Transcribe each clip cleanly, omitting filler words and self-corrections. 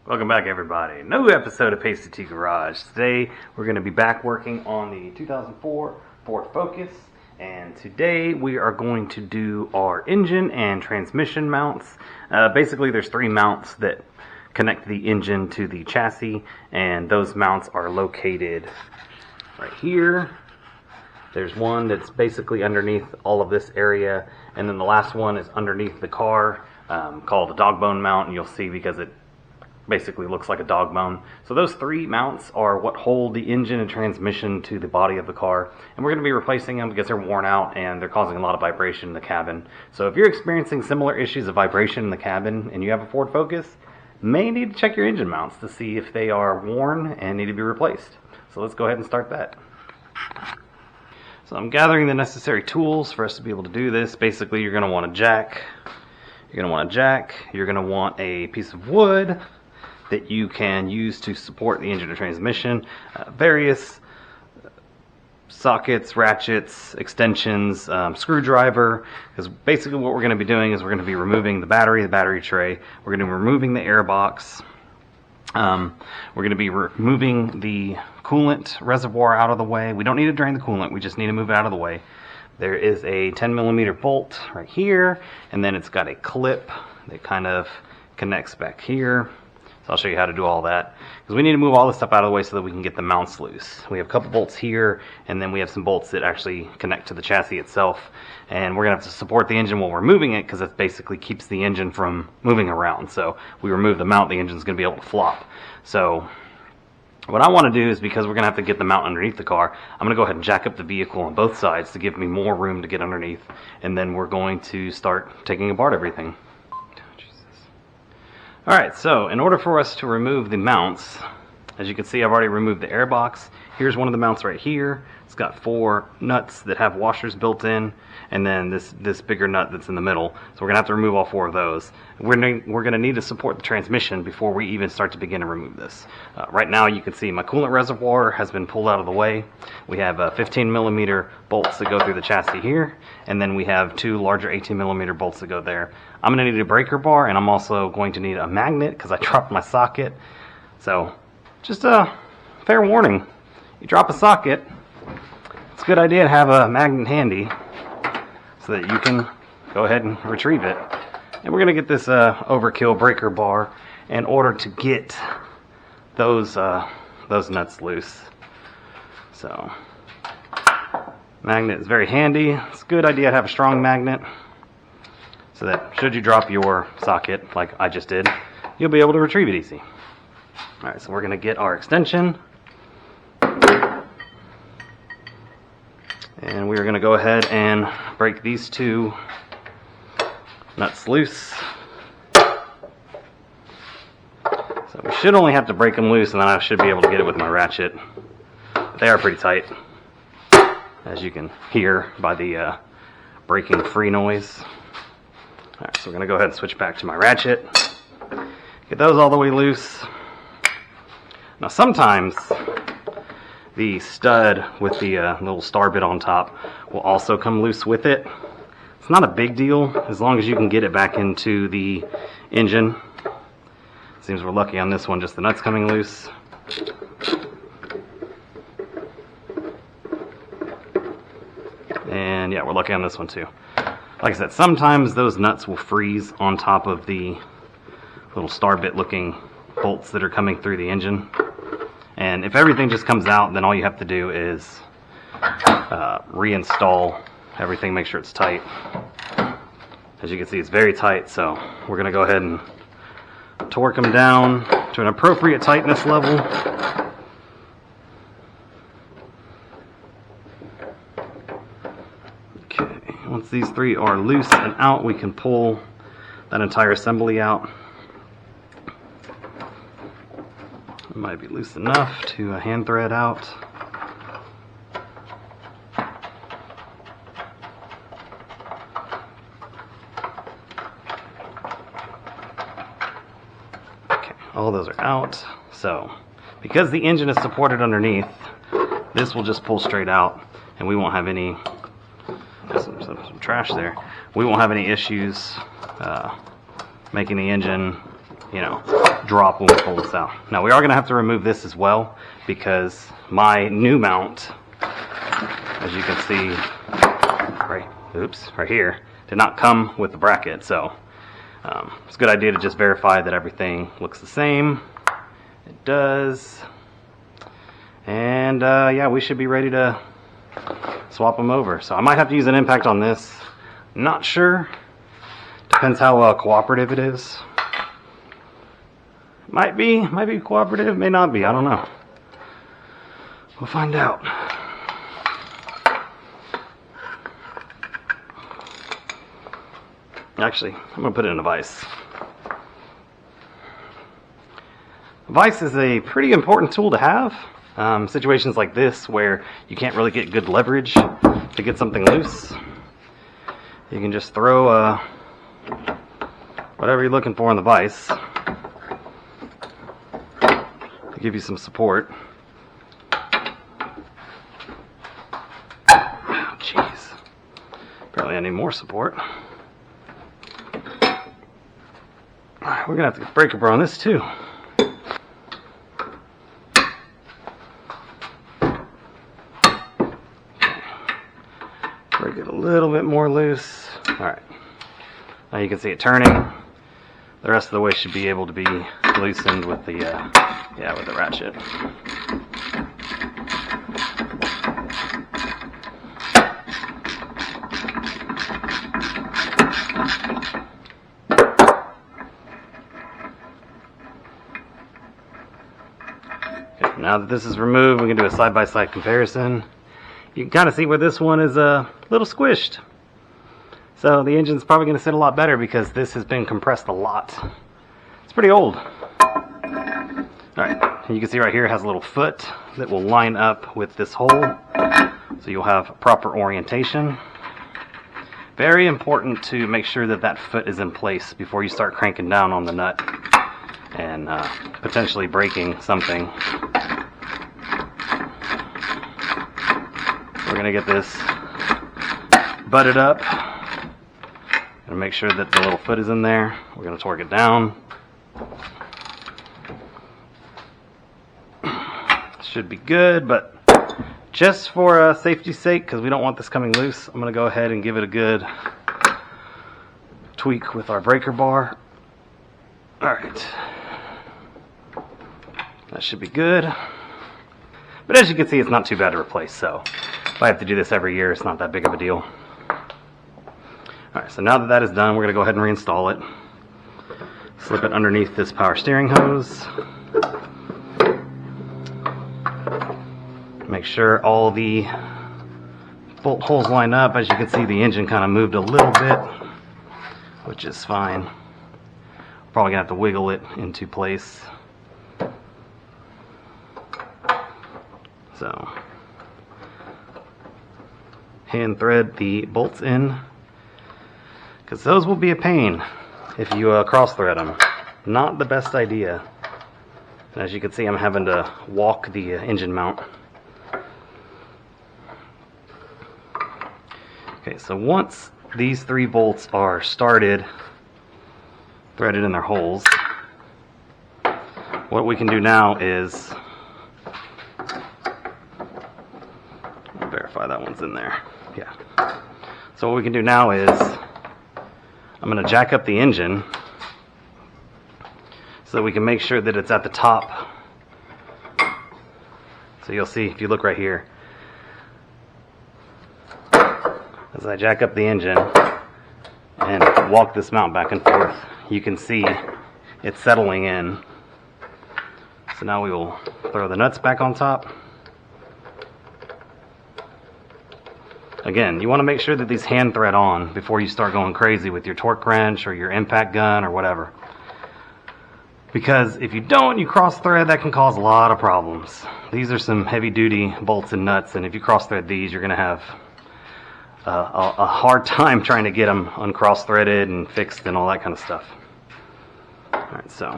Welcome back, everybody. New episode of Pasty-T Garage. Today we're going to be back working on the 2004 Ford Focus, and today we are going to do our engine and transmission mounts. Basically there's three mounts that connect the engine to the chassis, and those mounts are located right here. There's one that's basically underneath all of this area, and then the last one is underneath the car, called the dog bone mount, and you'll see because it basically looks like a dog bone. So those three mounts are what hold the engine and transmission to the body of the car, and we're going to be replacing them because they're worn out and they're causing a lot of vibration in the cabin. So if you're experiencing similar issues of vibration in the cabin and you have a Ford Focus, you may need to check your engine mounts to see if they are worn and need to be replaced. So let's go ahead and start that. So I'm gathering the necessary tools for us to be able to do this. Basically, you're going to want a jack. You're going to want a jack. You're going to want a piece of wood that you can use to support the engine or transmission. Various sockets, ratchets, extensions, screwdriver. Because basically what we're going to be doing is we're going to be removing the battery tray. We're going to be removing the air box. We're going to be removing the coolant reservoir out of the way. We don't need to drain the coolant, we just need to move it out of the way. There is a 10mm bolt right here, and then it's got a clip that kind of connects back here. So I'll show you how to do all that, because we need to move all this stuff out of the way so that we can get the mounts loose. We have a couple bolts here, and then we have some bolts that actually connect to the chassis itself, and we're going to have to support the engine while we're moving it, because it basically keeps the engine from moving around. So we remove the mount, the engine's going to be able to flop. So what I want to do is, because we're going to have to get the mount underneath the car, I'm going to go ahead and jack up the vehicle on both sides to give me more room to get underneath, and then we're going to start taking apart everything. Alright, so in order for us to remove the mounts, as you can see, I've already removed the air box. Here's one of the mounts right here. It's got 4 nuts that have washers built in, and then this bigger nut that's in the middle. So we're going to have to remove all 4 of those. We're going to need to support the transmission before we even start to begin to remove this. Right now you can see my coolant reservoir has been pulled out of the way. We have 15mm bolts that go through the chassis here, and then we have 2 larger 18mm bolts that go there. I'm going to need a breaker bar, and I'm also going to need a magnet because I dropped my socket. So just a fair warning, you drop a socket, it's a good idea to have a magnet handy so that you can go ahead and retrieve it. And we're going to get this overkill breaker bar in order to get those nuts loose. So magnet is very handy. It's a good idea to have a strong magnet so that should you drop your socket like I just did, you'll be able to retrieve it easy. Alright, so we're going to get our extension, and we are going to go ahead and break these 2 nuts loose. So we should only have to break them loose, and then I should be able to get it with my ratchet. But they are pretty tight, as you can hear by the breaking free noise. Alright, so we're going to go ahead and switch back to my ratchet. Get those all the way loose. Now sometimes the stud with the little star bit on top will also come loose with it. It's not a big deal as long as you can get it back into the engine. Seems we're lucky on this one, just the nuts coming loose. And yeah, we're lucky on this one too. Like I said, sometimes those nuts will freeze on top of the little star bit looking bolts that are coming through the engine. And if everything just comes out, then all you have to do is reinstall everything, make sure it's tight. As you can see, it's very tight, so we're going to go ahead and torque them down to an appropriate tightness level. Okay, once these 3 are loose and out, we can pull that entire assembly out. It might be loose enough to hand thread out. Okay, all those are out. So, because the engine is supported underneath, this will just pull straight out, and we won't have any, some trash there. We won't have any issues making the engine, you know, drop when we pull this out. Now we are going to have to remove this as well because my new mount, as you can see right here, did not come with the bracket. So it's a good idea to just verify that everything looks the same. It does. And yeah, we should be ready to swap them over. So I might have to use an impact on this. Not sure. Depends how cooperative it is. Might be cooperative, may not be, I don't know. We'll find out. Actually, I'm going to put it in a vise. A vise is a pretty important tool to have. Situations like this where you can't really get good leverage to get something loose. You can just throw whatever you're looking for in the vise to give you some support. Oh, jeez. Apparently I need more support. Alright, we're going to have to get breaker bar on this too. Break it a little bit more loose. Alright. Now you can see it turning. The rest of the way should be able to be loosened with the with the ratchet. Okay, now that this is removed, we can do a side-by-side comparison. You can kind of see where this one is a little squished. So the engine's probably going to sit a lot better because this has been compressed a lot. It's pretty old. Alright, you can see right here it has a little foot that will line up with this hole. So you'll have proper orientation. Very important to make sure that that foot is in place before you start cranking down on the nut and potentially breaking something. We're going to get this butted up. Gonna make sure that the little foot is in there. We're going to torque it down. Should be good, but just for safety's sake, because we don't want this coming loose, I'm going to go ahead and give it a good tweak with our breaker bar. Alright. That should be good. But as you can see, it's not too bad to replace, so if I have to do this every year, it's not that big of a deal. Alright, so now that that is done, we're going to go ahead and reinstall it. Slip it underneath this power steering hose. Make sure all the bolt holes line up. As you can see, the engine kind of moved a little bit, which is fine. Probably going to have to wiggle it into place. So, hand thread the bolts in, because those will be a pain if you cross thread them. Not the best idea. And as you can see, I'm having to walk the engine mount. Okay, so once these 3 bolts are started, threaded in their holes, what we can do now is verify that one's in there. Yeah. So what we can do now is I'm going to jack up the engine so that we can make sure that it's at the top. So you'll see if you look right here, as I jack up the engine and walk this mount back and forth, you can see it's settling in. So now we will throw the nuts back on top. Again, you want to make sure that these hand thread on before you start going crazy with your torque wrench or your impact gun or whatever. Because if you don't, you cross thread, that can cause a lot of problems. These are some heavy duty bolts and nuts, and if you cross thread these, you're going to have a hard time trying to get them uncross threaded and fixed and all that kind of stuff. Alright, so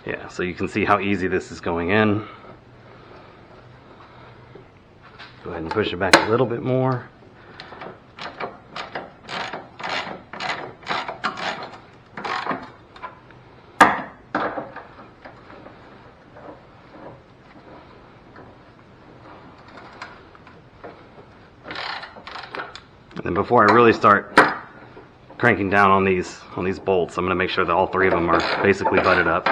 yeah, so you can see how easy this is going in. Go ahead and push it back a little bit more. And before I really start cranking down on these bolts, I'm going to make sure that all three of them are basically butted up.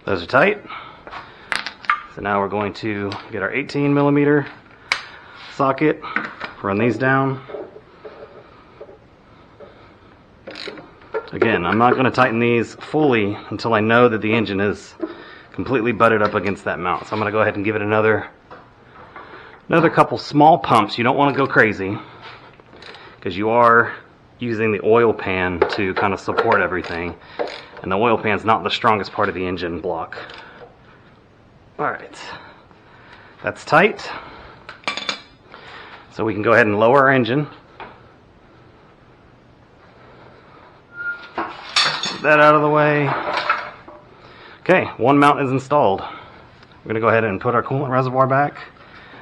Those are tight. So now we're going to get our 18mm socket, run these down. Again, I'm not going to tighten these fully until I know that the engine is completely butted up against that mount. So I'm going to go ahead and give it another couple small pumps. You don't want to go crazy because you are using the oil pan to kind of support everything. And the oil pan's not the strongest part of the engine block. Alright, that's tight. So we can go ahead and lower our engine. Get that out of the way. Okay, one mount is installed. We're going to go ahead and put our coolant reservoir back.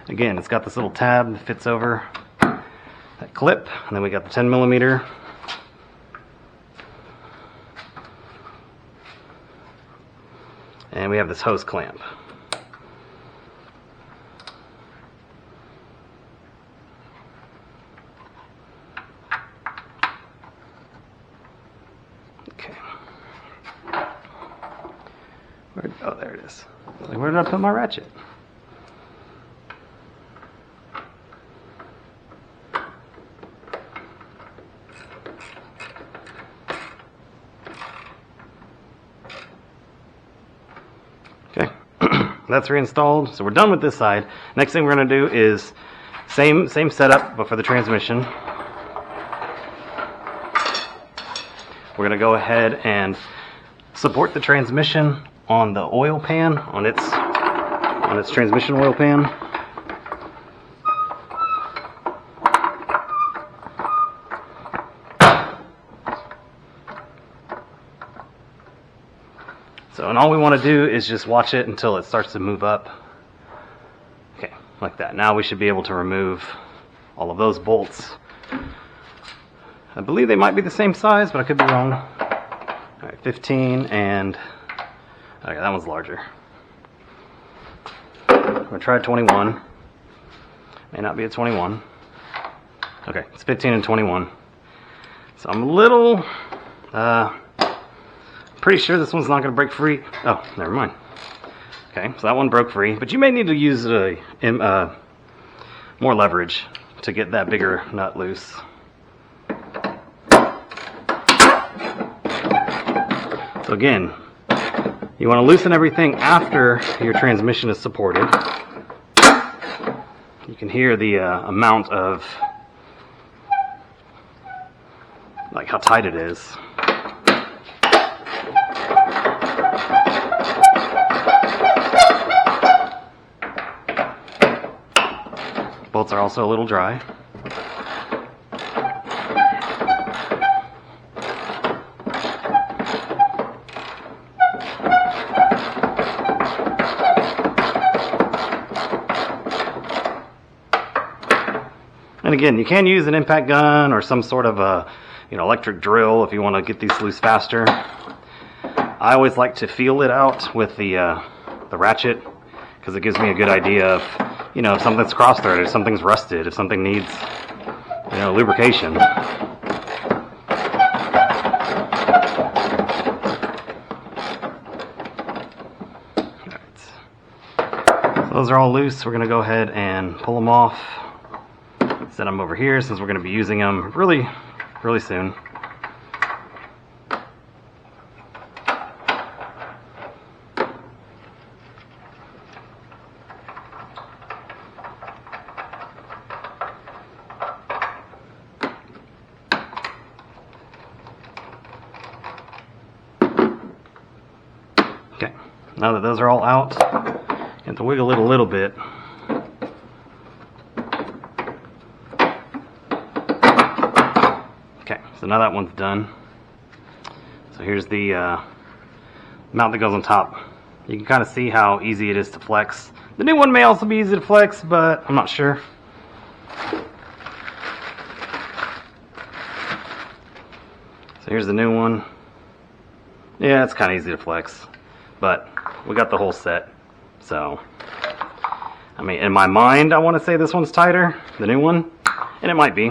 Again, it's got this little tab that fits over that clip. And then we got the 10mm. And we have this hose clamp. Okay. Oh, there it is. Where did I put my ratchet? Okay, that's reinstalled, so we're done with this side. Next thing we're going to do is same setup, but for the transmission. We're going to go ahead and support the transmission on the oil pan, on its transmission oil pan. So, and all we want to do is just watch it until it starts to move up. Okay, like that. Now we should be able to remove all of those bolts. I believe they might be the same size, but I could be wrong. Alright, 15 and... okay, that one's larger. I'm going to try 21. May not be a 21. Okay, it's 15 and 21. So I'm a little... pretty sure this one's not going to break free. Oh, never mind. Okay, so that one broke free, but you may need to use more leverage to get that bigger nut loose. So again, you want to loosen everything after your transmission is supported. You can hear the amount of, like how tight it is. Bolts are also a little dry. And again, you can use an impact gun or some sort of a electric drill if you want to get these loose faster. I always like to feel it out with the ratchet because it gives me a good idea of if something's cross-threaded, if something's rusted, if something needs, lubrication. Alright. So those are all loose. We're going to go ahead and pull them off. Set them over here since we're going to be using them really, really soon. Okay, now that those are all out, you have to wiggle it a little bit. Okay, so now that one's done. So here's the mount that goes on top. You can kind of see how easy it is to flex. The new one may also be easy to flex, but I'm not sure. So here's the new one. Yeah, it's kind of easy to flex, but we got the whole set. So, I mean, in my mind, I want to say this one's tighter, the new one, and it might be.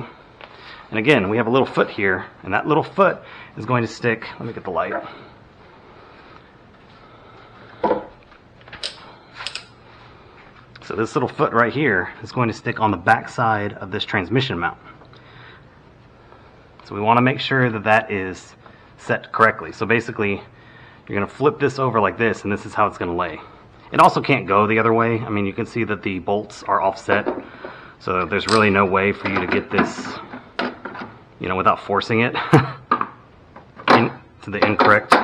And again, we have a little foot here, and that little foot is going to stick. Let me get the light. So this little foot right here is going to stick on the back side of this transmission mount. So we want to make sure that that is set correctly. So basically, you're going to flip this over like this, and this is how it's going to lay. It also can't go the other way. I mean, you can see that the bolts are offset, so there's really no way for you to get this, you know, without forcing it into the incorrect.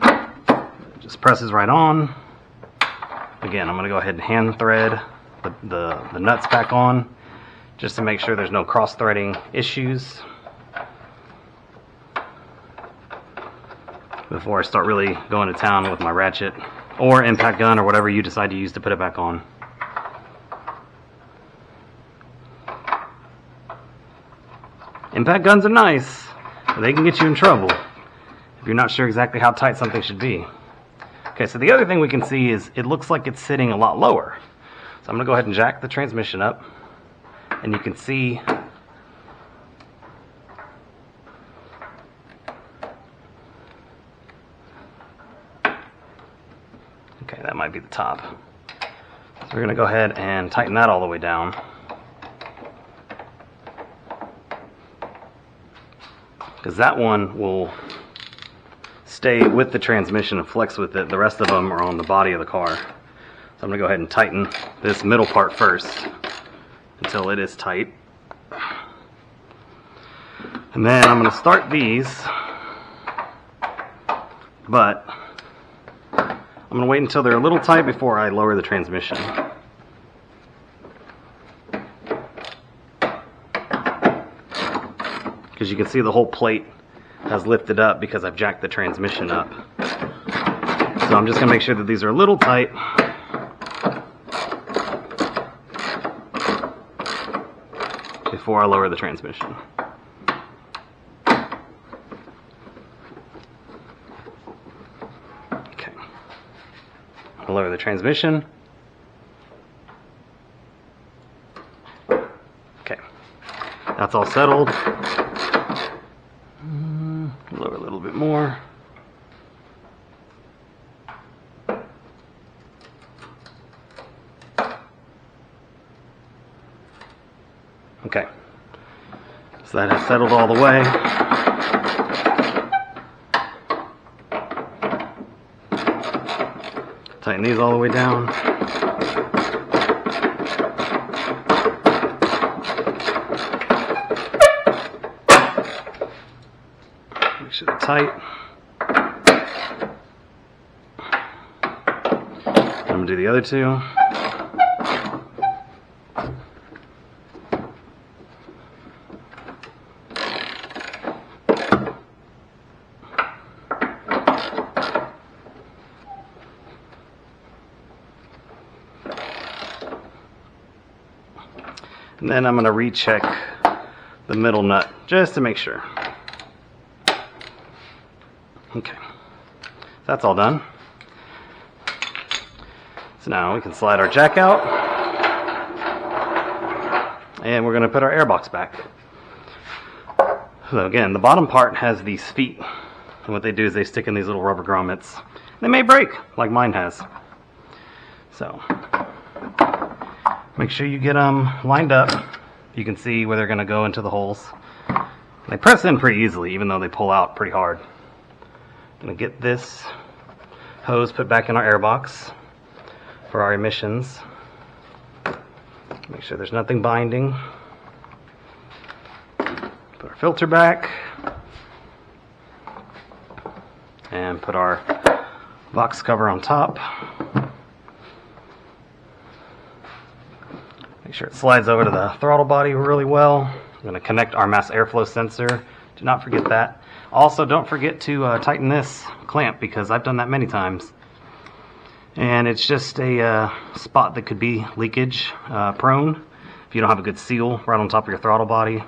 It just presses right on. Again, I'm going to go ahead and hand thread the nuts back on, just to make sure there's no cross-threading issues before I start really going to town with my ratchet or impact gun or whatever you decide to use to put it back on. Impact guns are nice, but they can get you in trouble if you're not sure exactly how tight something should be. Okay, so the other thing we can see is it looks like it's sitting a lot lower. So I'm going to go ahead and jack the transmission up, and you can see okay, that might be the top. So we're going to go ahead and tighten that all the way down. Because that one will stay with the transmission and flex with it. The rest of them are on the body of the car. So I'm going to go ahead and tighten this middle part first until it is tight. And then I'm going to start these, but I'm going to wait until they're a little tight before I lower the transmission. Because you can see the whole plate has lifted up because I've jacked the transmission up. So I'm just going to make sure that these are a little tight. Before I lower the transmission. Okay. I'll lower the transmission. Okay. That's all settled. Lower a little bit more. Okay, so that has settled all the way. Tighten these all the way down. Make sure they're tight. I'm going to do the other two. And then I'm going to recheck the middle nut just to make sure. Okay, that's all done. So now we can slide our jack out, and we're going to put our airbox back. So again, the bottom part has these feet, and what they do is they stick in these little rubber grommets. They may break, like mine has. So make sure you get them lined up. You can see where they're going to go into the holes. They press in pretty easily, even though they pull out pretty hard. I'm going to get this hose put back in our airbox for our emissions. Make sure there's nothing binding. Put our filter back. And put our box cover on top. Make sure it slides over to the throttle body really well. I'm going to connect our mass airflow sensor. Do not forget that. Also, don't forget to tighten this clamp because I've done that many times. And it's just a spot that could be leakage prone if you don't have a good seal right on top of your throttle body.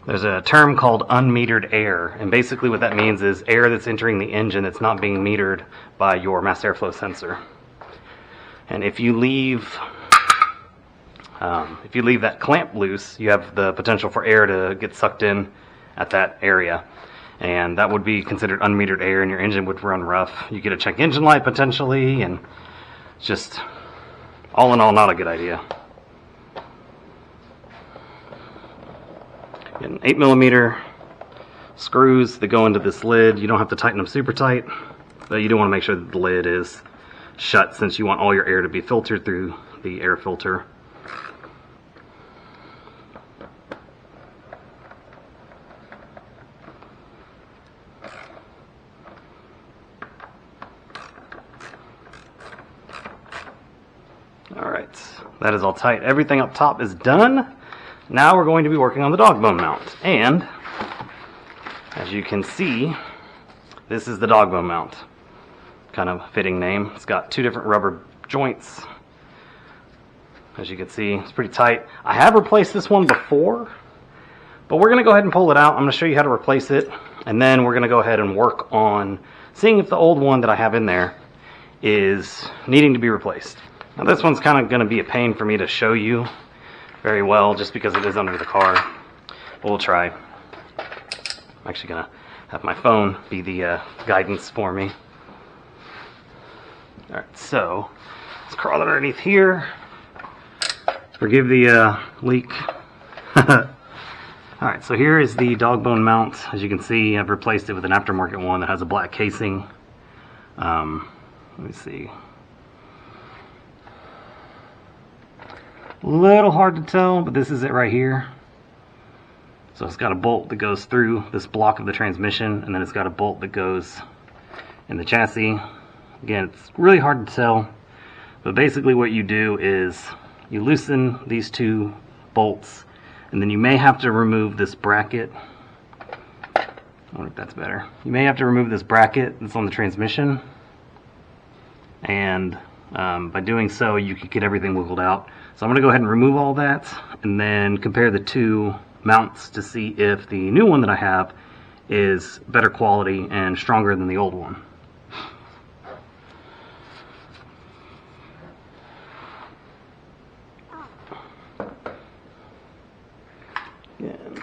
There's a term called unmetered air, and basically what that means is air that's entering the engine that's not being metered by your mass airflow sensor. And if you leave that clamp loose, you have the potential for air to get sucked in at that area, and that would be considered unmetered air, and your engine would run rough. You get a check engine light potentially, and just all in all, not a good idea. And 8mm screws that go into this lid. You don't have to tighten them super tight, but you do want to make sure that the lid is shut, since you want all your air to be filtered through the air filter. Alright, that is all tight. Everything up top is done. Now we're going to be working on the dog bone mount. And as you can see, this is the dog bone mount. Kind of fitting name. It's got two different rubber joints. As you can see, it's pretty tight. I have replaced this one before, but we're going to go ahead and pull it out. I'm going to show you how to replace it, and then we're going to go ahead and work on seeing if the old one that I have in there is needing to be replaced. Now this one's kind of going to be a pain for me to show you very well, just because it is under the car. But we'll try. I'm actually going to have my phone be the guidance for me. Alright, so let's crawl underneath here. Forgive the leak. Alright, so here is the dog bone mount. As you can see, I've replaced it with an aftermarket one that has a black casing. Let me see. A little hard to tell, but this is it right here. So it's got a bolt that goes through this block of the transmission, and then it's got a bolt that goes in the chassis. Again, it's really hard to tell, but basically what you do is you loosen these two bolts, and then you may have to remove this bracket. I wonder if that's better. You may have to remove this bracket that's on the transmission, and by doing so you can get everything wiggled out. So I'm going to go ahead and remove all that, and then compare the two mounts to see if the new one that I have is better quality and stronger than the old one. Again.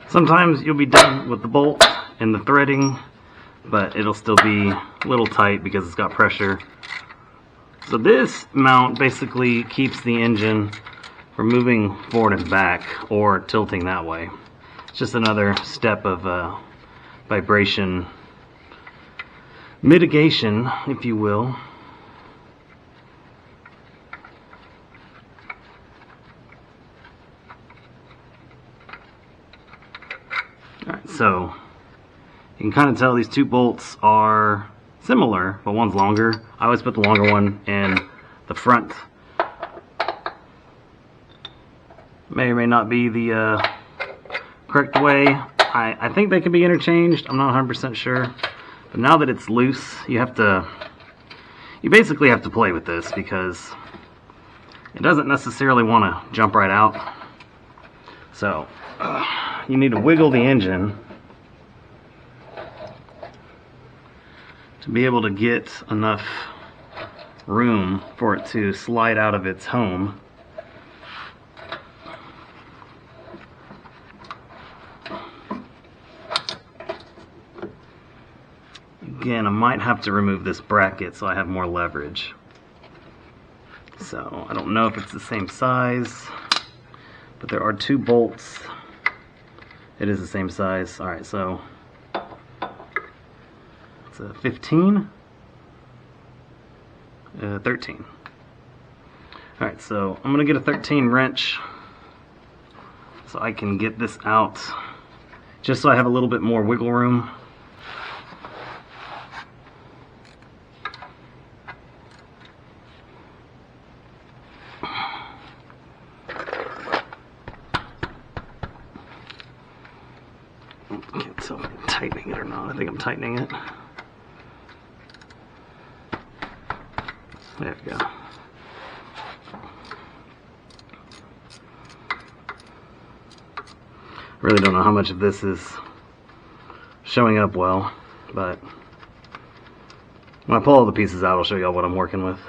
Sometimes you'll be done with the bolt and the threading, but it'll still be a little tight because it's got pressure. So this mount basically keeps the engine from moving forward and back or tilting that way. It's just another step of vibration mitigation, if you will. Alright, so You can kind of tell these two bolts are similar, but one's longer. I always put the longer one in the front. May or may not be the correct way. I think they can be interchanged. I'm not 100% sure. But now that it's loose, you basically have to play with this because it doesn't necessarily want to jump right out. So you need to wiggle the engine to be able to get enough room for it to slide out of its home. Again, I might have to remove this bracket so I have more leverage. So I don't know if it's the same size, but there are two bolts. It is the same size. Alright, so it's a 15, 13. Alright, so I'm going to get a 13 wrench so I can get this out, just so I have a little bit more wiggle room. Can't tell if I'm tightening it or not. I think I'm tightening it. There we go. Really don't know how much of this is showing up well, but when I pull all the pieces out, I'll show y'all what I'm working with.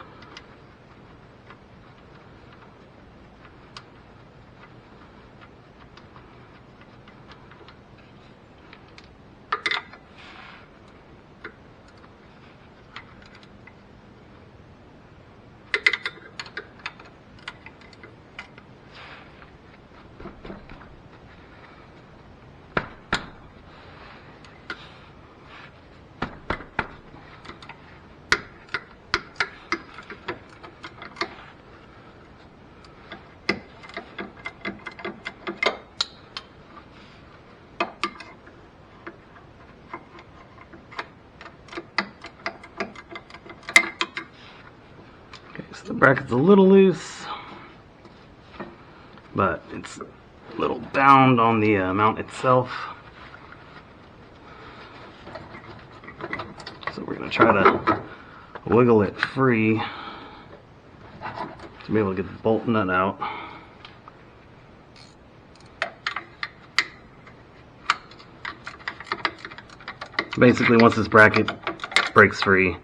So the bracket's a little loose, but it's a little bound on the mount itself. So we're going to try to wiggle it free to be able to get the bolt nut out. Basically, once this bracket breaks free,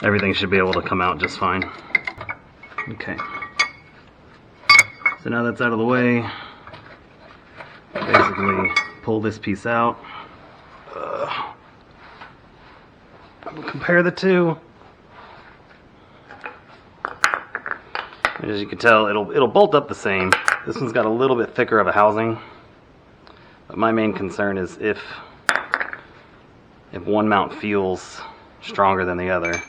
everything should be able to come out just fine. Okay, so now that's out of the way, basically pull this piece out. We'll compare the two. As you can tell, it'll bolt up the same. This one's got a little bit thicker of a housing, but my main concern is if one mount feels stronger than the other.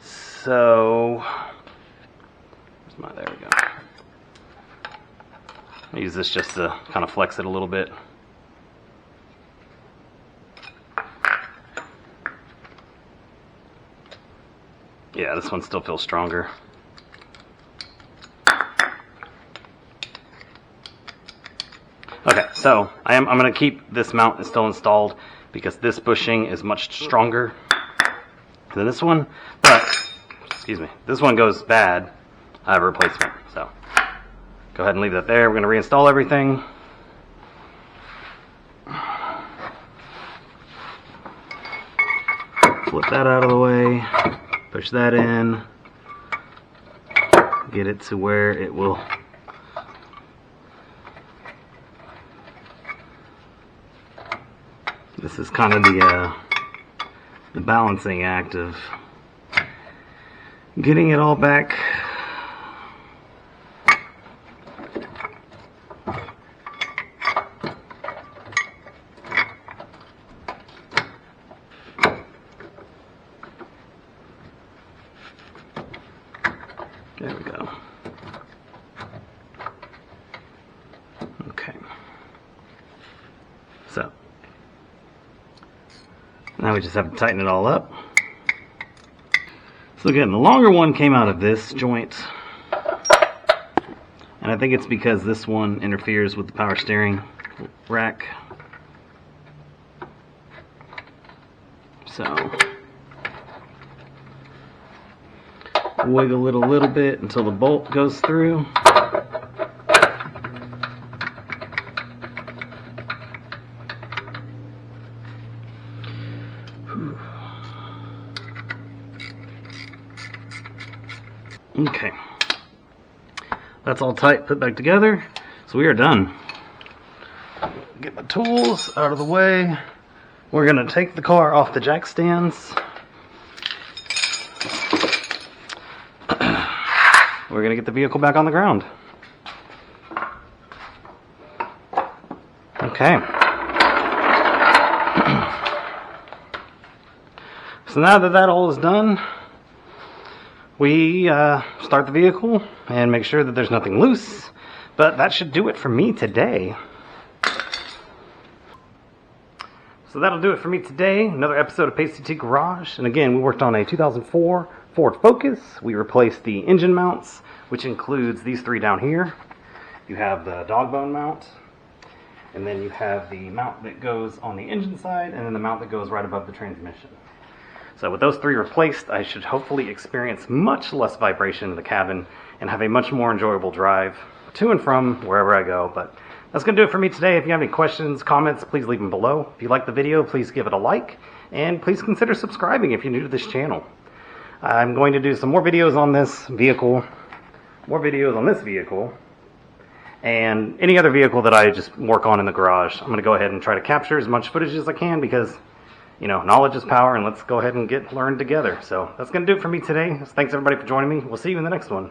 So there we go. I use this just to kind of flex it a little bit. Yeah, this one still feels stronger. Okay, so I'm going to keep this mount still installed because this bushing is much stronger than this one. But, excuse me, this one goes bad. I have a replacement, so go ahead and leave that there. We're going to reinstall everything. Flip that out of the way, push that in, get it to where it will this is kind of the balancing act of getting it all back. There we go. Okay. So, Now we just have to tighten it all up. So again, the longer one came out of this joint, and I think it's because this one interferes with the power steering rack. So wiggle it a little bit until the bolt goes through. Okay, that's all tight, put back together, so we are done. Get my tools out of the way. We're going to take the car off the jack stands. We're going to get the vehicle back on the ground. Okay. So now that all is done, we start the vehicle and make sure that there's nothing loose. But that should do it for me today. So that'll do it for me today. Another episode of Pasty-T Garage. And again, we worked on a 2004 Ford Focus. We replaced the engine mounts, which includes these three down here. You have the dog bone mount, and then you have the mount that goes on the engine side, and then the mount that goes right above the transmission. So with those three replaced, I should hopefully experience much less vibration in the cabin and have a much more enjoyable drive to and from wherever I go. But that's going to do it for me today. If you have any questions, comments, please leave them below. If you like the video, please give it a like, and please consider subscribing if you're new to this channel. I'm going to do some more videos on this vehicle, and any other vehicle that I just work on in the garage. I'm going to go ahead and try to capture as much footage as I can because, you know, knowledge is power, and let's go ahead and learn together. So that's going to do it for me today. Thanks everybody for joining me. We'll see you in the next one.